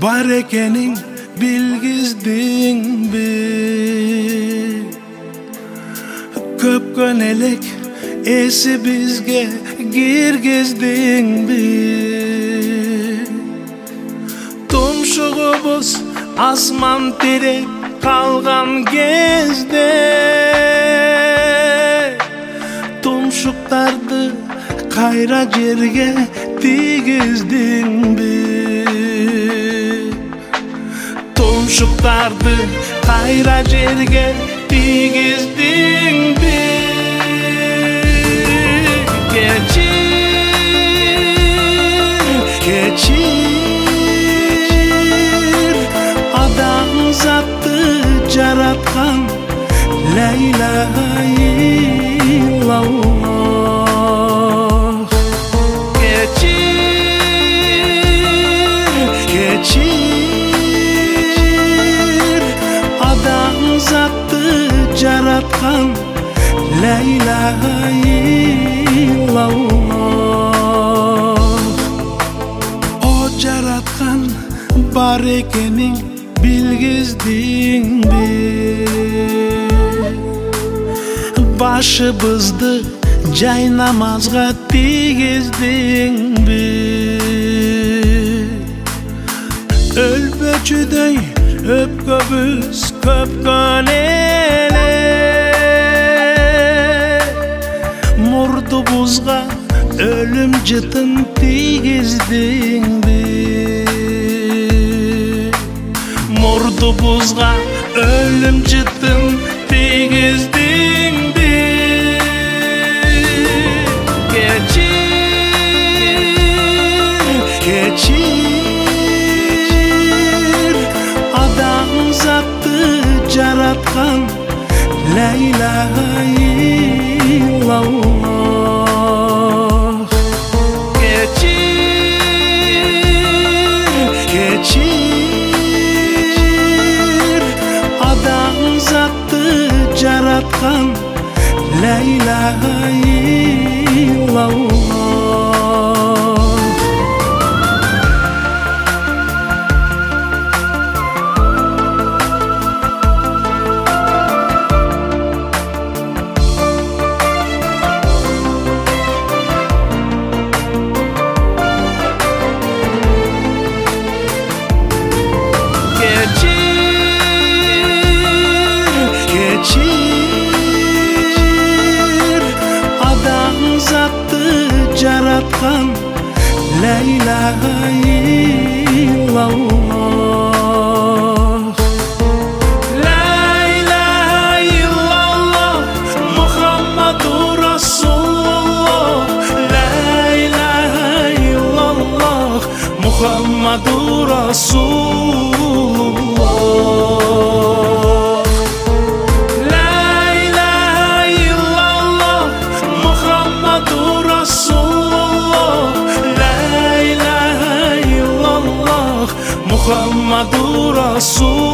Бар экенин билгиздиңби? Көпкөн элек эси бизге киргиздиңби? Тумшугубуз асман тиреп калган кезде тумшуктарды кайра жерге тийгиздиңби? Tумшуктарды кайра жерге тийгиздиңби? Кечир адамзатты жараткан ла иляха иллаллах. Кечир адамзатты жараткан ла иляха иллаллах. О жараткан бар экенин билгиздиңби? Башыбызды жай намазга тийгиздиңби? Өлбөчүдөй өпкөбүз көпкөн эле мурдубузга өлүм жытын тийгиздиңби? Мурдубузга өлүм жытын тийгиздиңби? Кечир адамзатты жараткан ла иляха иллаллах. Кечир адамзатты жараткан ла иляха иллаллах. Кечир адамзатты жараткан ла иляха иллаллах. Ла иляха иллаллах Мухаммадур Расулуллах. Ла иляха иллаллах Мухаммадур Расулуллах. Ла иляха иллаллах Мухаммадур Расулуллах. Ла иляха иллаллах Мухаммадур Расулуллах.